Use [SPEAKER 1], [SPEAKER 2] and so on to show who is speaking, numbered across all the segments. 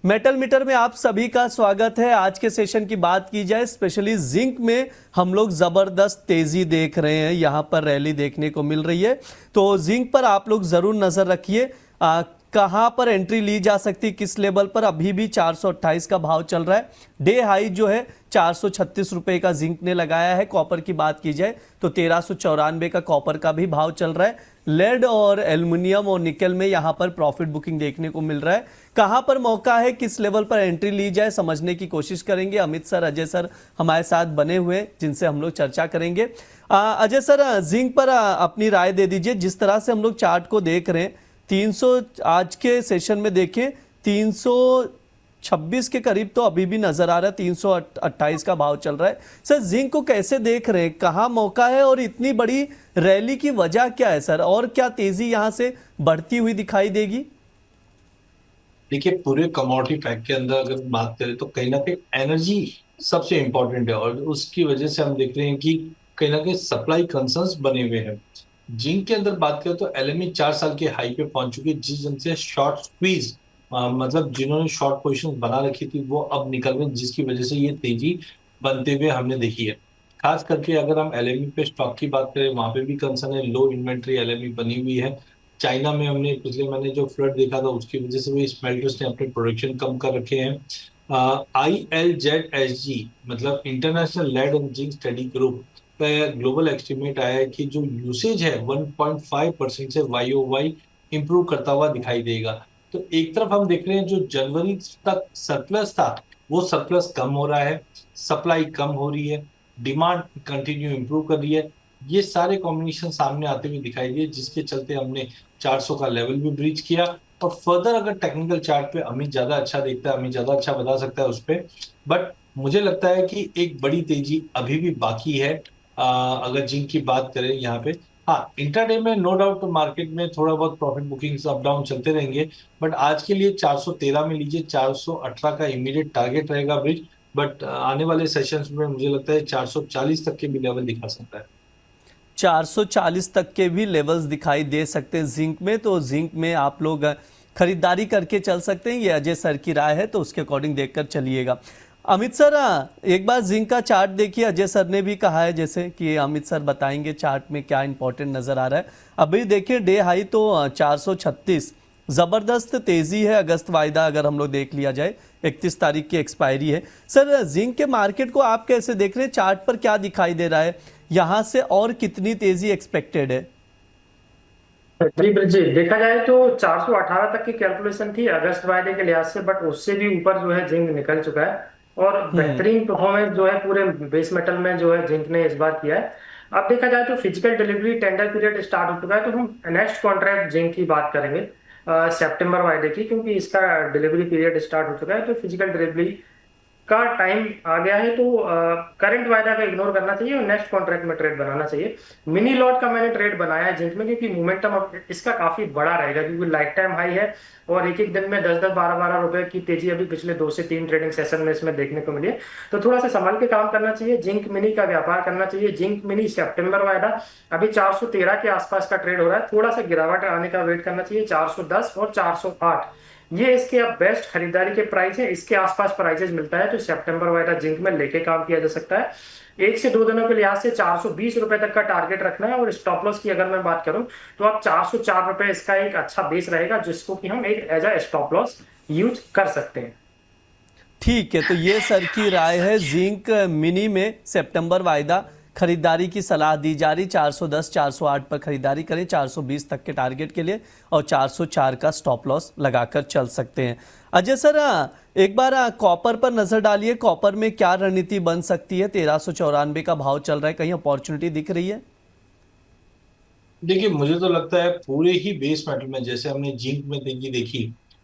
[SPEAKER 1] Metal metre में आप सभी का स्वागत है। आज के सेशन की बात की जाए, स्पेशली जिंक में हम लोग जबरदस्त तेजी देख रहे हैं, यहां पर रैली देखने को मिल रही है। तो जिंक पर आप लोग जरूर नजर रखिए, कहां पर एंट्री ली जा सकती, किस लेवल पर। अभी भी 428 का भाव चल रहा है। डे हाई जो है 436 रुपए का जिंक ने लगाया है। कॉपर की बात की जाए तो 1394 का कॉपर का भी भाव चल रहा है। लेड और एल्युमिनियम और निकल में यहां पर प्रॉफिट बुकिंग देखने को मिल रहा है। कहां पर मौका है, किस लेवल पर एंट्री ली जाए, समझने की कोशिश करेंगे। अमित सर, अजय सर हमारे साथ बने हुए हैं, जिनसे हम लोग चर्चा करेंगे। अजय सर, जिंक पर अपनी राय दे दीजिए। जिस तरह से हम लोग चार्ट को देख रहे हैं, 300 आज के सेशन में देखें 326 के करीब तो अभी भी नजर आ रहा है। 328 का भाव चल रहा है। सर, जिंक को कैसे देख रहे हैं, कहां मौका है और इतनी बड़ी रैली की वजह क्या है सर, और क्या तेजी यहां से बढ़ती हुई दिखाई देगी?
[SPEAKER 2] देखिए, पूरे कमोडिटी पैक के अंदर अगर बात करें तो कहीं ना कहीं एनर्जी सबसे इंपॉर्टेंट है, और उसकी वजह से हम देख रहे हैं कि कहीं ना कहीं सप्लाई कंसर्न्स बने हुए हैं। जिंक के अंदर बात करें तो एलएमई 4 साल के हाई पे पहुंच चुकी है, जिनसे शॉर्ट स्क्वीज मतलब जिन्होंने शॉर्ट पोजीशन बना रखी थी वो अब निकल गए, जिसकी वजह से ये तेजी बनते हुए हमने देखी है। खास करके अगर हम एलएमई पे स्टॉक की बात करें, वहां पे भी कंसर्न है, लो इन्वेंट्री एलएमई बनी हुई है। चाइना में हमने पिछले महीने जो फ्लड देखा था उसकी वजह से भी स्मेल्टर्स ने अपने प्रोडक्शन कम कर रखे हैं। ILZSG मतलब international lead and zinc study group का ग्लोबल एस्टिमेट आया है कि जो यूसेज है 1.5% से YOY इंप्रूव करता हुआ दिखाई देगा। तो एक तरफ हम देख रहे हैं जो जनवरी तक सरप्लस था वो सरप्लस कम हो रहा है, सप्लाई कम हो रही है, डिमांड कंटिन्यू इंप्रूव कर रही है। ये सारे कॉम्बिनेशन सामने आते हुए दिखाई दिए, जिसके चलते हमने 400 का लेवल भी ब्रीच किया। और फर्दर अगर टेक्निकल चार्ट पे अमित ज्यादा अच्छा देखता है, अमित ज्यादा अच्छा बता सकता है उस पर, बट मुझे लगता है कि एक बड़ी तेजी अभी भी बाकी है। अगर जिंक की बात करें यहाँ पे, हाँ इंट्राडे में नो डाउट मार्केट में थोड़ा बहुत प्रॉफिट बुकिंग्स अप डाउन चलते रहेंगे, बट आज के लिए 413 में लीजिए, 418 का इमीडिएट टारगेट रहेगा ब्रिज। बट आने वाले सेशंस में मुझे लगता है 440 तक के भी लेवल दिखा सकता है।
[SPEAKER 1] 440 तक के भी लेवल्स दिखाई दे सकते हैं जिंक में। तो जिंक में आप लोग खरीदारी करके चल सकते हैं, ये अजय सर की राय है, तो उसके अकॉर्डिंग देखकर चलिएगा। अमित सर, एक बार जिंक का चार्ट देखिए। अजय सर ने भी कहा है जैसे कि अमित सर बताएंगे चार्ट में क्या इंपॉर्टेंट नजर आ रहा है। अभी देखिए डे हाई तो 436, जबरदस्त तेजी है। अगस्त वायदा अगर हम लोग देख लिया जाए, 31 तारीख की एक्सपायरी है। सर, जिंक के मार्केट को आप कैसे देख रहे हैं, चार्ट पर क्या दिखाई दे रहा है, यहां से और कितनी तेजी एक्सपेक्टेड है?
[SPEAKER 3] जी जी, देखा जाए तो 418 तक की कैलकुलेशन थी अगस्त वायदे के लिहाज से, बट उससे भी ऊपर जो है जिंक निकल चुका है। और
[SPEAKER 1] हम्म।
[SPEAKER 3] बेहतरीन परफॉर्मेंस जो है पूरे बेस मेटल में जो है जिंक ने इस बार किया है। अब देखा जाए तो physical delivery tender period start हो चुका है, तो हम नेक्स्ट कॉन्ट्रैक्ट जिंक की बात करेंगे सितंबर वायदे की, क्योंकि इसका डिलीवरी पीरियड स्टार्ट हो चुका है। तो फिजिकल डिलीवरी का टाइम आ गया है, तो करंट वायदा का इग्नोर करना चाहिए और नेक्स्ट कॉन्ट्रैक्ट में ट्रेड बनाना चाहिए। मिनी लॉट का मैंने ट्रेड बनाया है जिंक में, क्योंकि मोमेंटम अब इसका काफी बड़ा रहेगा, क्योंकि लाइफ टाइम हाई है और एक एक दिन में 10-10 12-12 रुपए की तेजी अभी पिछले 2 से 3 ट्रेडिंग सेशन में इसमें देखने को मिली है। तो थोड़ा सा संभल के काम करना चाहिए, जिंक मिनी का व्यापार करना चाहिए। जिंक मिनी सितंबर वायदा अभी 413 के आसपास का ट्रेड हो रहा है, थोड़ा सा गिरावट आने का वेट करना चाहिए। 410 और 408 ये इसके अब बेस्ट खरीदारी के प्राइस है, इसके आसपास प्राइसेस मिलता है, तो सितंबर वायदा जिंक में लेके काम किया जा सकता है। 1 से 2 दिनों के लिहाज से 420 रुपए तक का टारगेट रखना है। और स्टॉप लॉस की अगर मैं बात करूं तो अब 404 रुपए इसका एक अच्छा बेस रहेगा, जिसको कि हम एक as a stop loss use कर सकते हैं।
[SPEAKER 1] ठीक है, तो ये सर की राय है। जिंक मिनी में सितंबर वायदा खरीदारी की सलाह दी जा रही। 410 408 पर खरीदारी करें, 420 तक के टारगेट के लिए, और 404 का स्टॉप लॉस लगाकर चल सकते हैं। अजय सर, एक बार कॉपर पर नजर डालिए। कॉपर में क्या रणनीति बन सकती है? 1394 का भाव चल रहा है, कहीं अपॉर्चुनिटी दिख रही है?
[SPEAKER 2] देखिए, मुझे तो लगता है पूरे ही बेस मेटल में जैसे हमने जिंक में तेजी देखी,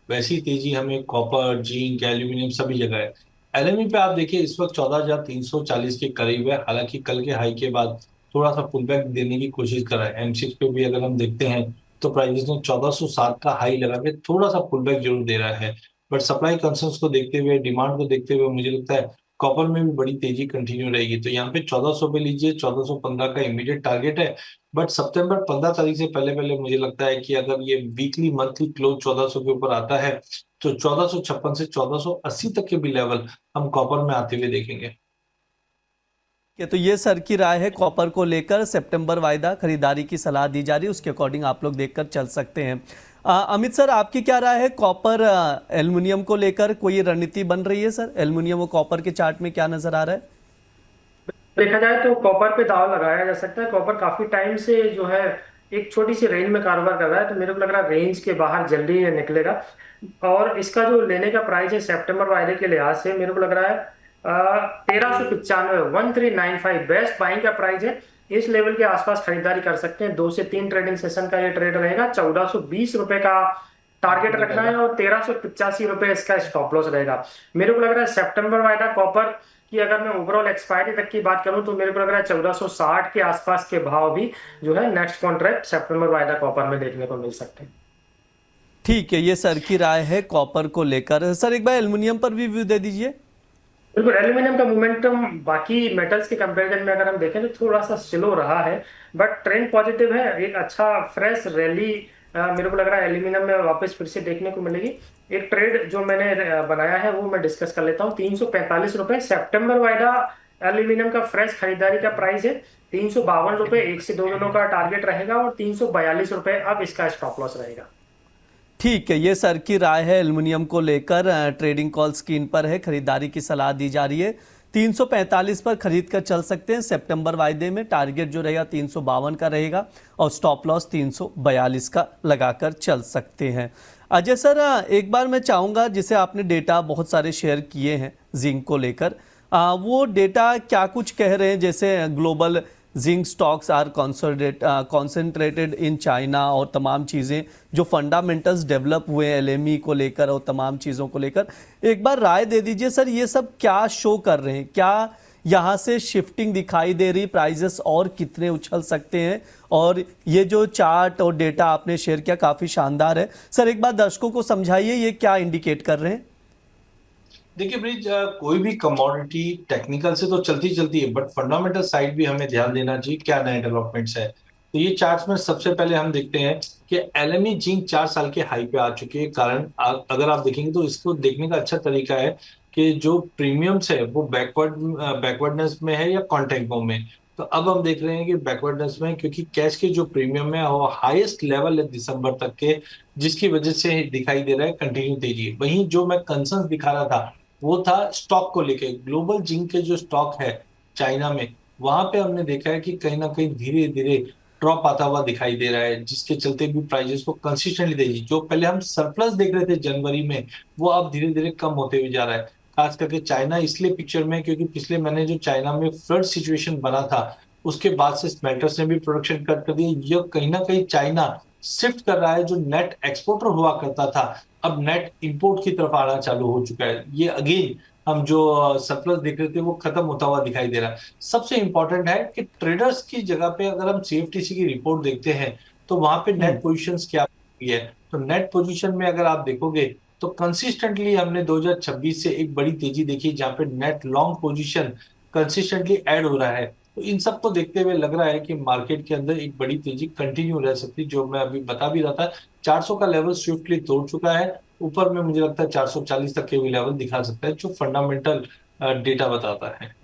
[SPEAKER 2] वैसी तेजी हमें कॉपर, जिंक, एल्यूमिनियम सभी जगह है। एलएमई पे आप देखिए इस वक्त 14,340 के करीब है, हालांकि कल के हाई के बाद थोड़ा सा पुल बैक देने की कोशिश कर रहा है। एमसिक्स पे भी अगर हम देखते हैं तो प्राइस ने 1407 का हाई लगा के थोड़ा सा पुल बैक जरूर दे रहा है, बट सप्लाई कंसर्न्स को देखते हुए, डिमांड को देखते हुए मुझे लगता है कॉपर में भी बड़ी तेजी कंटिन्यू रहेगी। तो यहाँ पे 1400 पे लीजिए, 1415 का इमीडिएट टारगेट है। बट सितंबर 15 तारीख से पहले पहले मुझे लगता है कि अगर ये वीकली मंथली क्लोज 1400 के ऊपर आता है तो 1456 से 1480 तक के भी लेवल हम कॉपर में आते हुए देखेंगे।
[SPEAKER 1] तो ये सर की राय है कॉपर को लेकर। सितंबर वायदा खरीदारी की सलाह दी जा रही है, उसके अकॉर्डिंग आप लोग देखकर चल सकते हैं। अमित सर, आपकी क्या राय है कॉपर एल्युमिनियम को लेकर? कोई रणनीति बन रही है सर? एल्युमिनियम और कॉपर के चार्ट में क्या नजर आ रहा है?
[SPEAKER 3] देखा जाए तो कॉपर पे दाव लगाया जा सकता है। कॉपर काफी टाइम से जो है एक छोटी सी रेंज में कारोबार कर रहा है, तो मेरे को लग रहा है रेंज के बाहर जल्दी ये निकलेगा। और इसका जो लेने का प्राइस है सितंबर वायदे के लिहाज से मेरे को लग रहा है 1395 1395 बेस्ट बाइंग का प्राइस है। इस लेवल के आसपास खरीदारी कर सकते हैं। 2 से 3 ट्रेडिंग सेशन का ये ट्रेड रहेगा। 1420 रुपए का टारगेट रखना है और 1385 रुपए इसका स्टॉप लॉस रहेगा। मेरे को लग रहा है सितंबर वायदा कॉपर की अगर मैं ओवरऑल एक्सपायरी तक की बात करूं तो मेरे को लग रहा है 1460 के आसपास के भाव भी जो है नेक्स्ट कॉन्ट्रैक्ट सितंबर वायदा कॉपर में देखने को मिल सकते हैं।
[SPEAKER 1] ठीक है, ये सर की राय है कॉपर को लेकर। सर एक बार एल्युमिनियम पर भी व्यू दे दीजिए।
[SPEAKER 3] बिल्कुल, एल्यूमिनियम का मोमेंटम बाकी मेटल्स के कंपैरिजन में अगर हम देखें तो थोड़ा सा स्लो रहा है, बट ट्रेंड पॉजिटिव है। एक अच्छा फ्रेश रैली मेरे को लग रहा है एल्यूमिनियम में वापस फिर से देखने को मिलेगी। एक ट्रेड जो मैंने बनाया है वो मैं डिस्कस कर लेता हूँ। 345 रुपए सितंबर वायदा एल्यूमिनियम का फ्रेश खरीदारी का प्राइस है। 352 रुपए 1 से 2 दिनों का टारगेट रहेगा और 342 रुपए अब इसका स्टॉप लॉस रहेगा।
[SPEAKER 1] ठीक है, ये सर की राय है एल्युमिनियम को लेकर। ट्रेडिंग कॉल स्क्रीन पर है, खरीदारी की सलाह दी जा रही है। 345 पर खरीद कर चल सकते हैं। सितंबर वायदे में टारगेट जो रहेगा 352 का रहेगा और स्टॉप लॉस 342 का लगाकर चल सकते हैं। अजय सर, एक बार मैं चाहूँगा, जिसे आपने डेटा बहुत सारे शेयर किए हैं जिंक को लेकर, वो डेटा क्या कुछ कह रहे हैं? जैसे global zinc stocks are concentrated in China और तमाम चीज़ें जो फंडामेंटल्स डेवलप हुए हैं एलएमई को लेकर और तमाम चीज़ों को लेकर, एक बार राय दे दीजिए सर। ये सब क्या शो कर रहे हैं? क्या यहाँ से शिफ्टिंग दिखाई दे रही? प्राइजेस और कितने उछल सकते हैं? और ये जो चार्ट और डेटा आपने शेयर किया काफ़ी शानदार है सर। एक बार दर्शकों को समझाइए ये क्या इंडिकेट कर रहे हैं?
[SPEAKER 2] देखिए ब्रिज, कोई भी कमोडिटी टेक्निकल से तो चलती चलती है, बट फंडामेंटल साइड भी हमें ध्यान देना चाहिए क्या नए डेवलपमेंट्स है। तो ये चार्ट्स में सबसे पहले हम देखते हैं कि एलएमई जिंक 4 साल के हाई पे आ चुकी है। कारण अगर आप देखेंगे तो इसको देखने का अच्छा तरीका है कि जो प्रीमियम्स है वो बैकवर्डनेस में है या कॉन्टेंको में। तो अब हम देख रहे हैं कि बैकवर्डनेस में, क्योंकि कैश के जो प्रीमियम है वो हाईएस्ट लेवल है दिसंबर तक के, जिसकी वजह से दिखाई दे रहा है कंटिन्यू तेजी। वहीं जो मैं कंसर्न दिखा रहा था वो था स्टॉक को लेके। ग्लोबल जिंक के जो स्टॉक है चाइना में, वहां पे हमने देखा है कि कहीं ना कहीं धीरे धीरे ड्रॉप आता हुआ दिखाई दे रहा है, जिसके चलते भी प्राइजेस को कंसिस्टेंटली तेजी, जो पहले हम सरप्लस देख रहे थे जनवरी में, वो अब धीरे धीरे कम होते हुए जा रहा है। खास करके चाइना इसलिए पिक्चर में क्योंकि पिछले महीने जो चाइना में फ्लड सिचुएशन बना था उसके बाद से स्मेल्टर्स ने भी प्रोडक्शन कट कर दिया। ये कहीं ना कहीं चाइना शिफ्ट कर रहा है, जो नेट एक्सपोर्टर हुआ करता था अब नेट इंपोर्ट की तरफ आना चालू हो चुका है। ये अगेन हम जो सरप्लस देख रहे थे वो खत्म होता हुआ दिखाई दे रहा है। सबसे इंपॉर्टेंट है कि ट्रेडर्स की जगह पे अगर हम सीएफटीसी की रिपोर्ट देखते हैं तो वहां पे नेट पोजीशंस क्या है। तो नेट पोजीशन में अगर आप देखोगे तो कंसिस्टेंटली हमने 2026 से एक बड़ी तेजी देखी, जहां पे net long position consistently add हो रहा है। तो इन सबको देखते हुए लग रहा है कि मार्केट के अंदर एक बड़ी तेजी कंटिन्यू रह सकती है, जो मैं अभी बता भी रहा था। 400 का लेवल स्विफ्टली तोड़ चुका है, ऊपर में मुझे लगता है 440 तक के भी लेवल दिखा सकता है, जो फंडामेंटल डेटा बताता है।